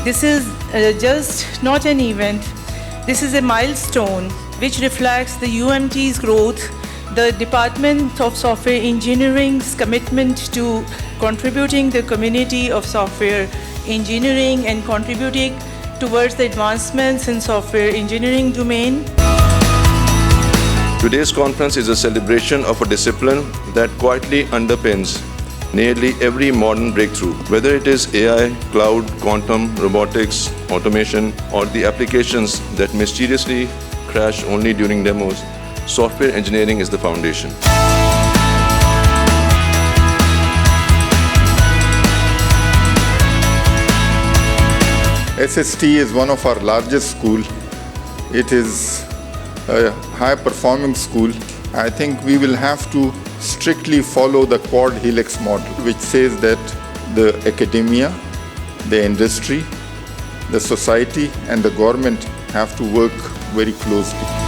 This is just not an event. This is a milestone which reflects the UMT's growth, the Department of Software Engineering's commitment to contributing the community of software engineering and contributing towards the advancements in software engineering domain. Today's conference is a celebration of a discipline that quietly underpins nearly every modern breakthrough, whether it is AI, cloud, quantum, robotics, automation, or the applications that mysteriously crash only during demos. Software engineering is the foundation. SST is one of our largest schools. It is a high-performing school. I think we will have to strictly follow the quad helix model, which says that the academia, the industry, the society, and the government have to work very closely.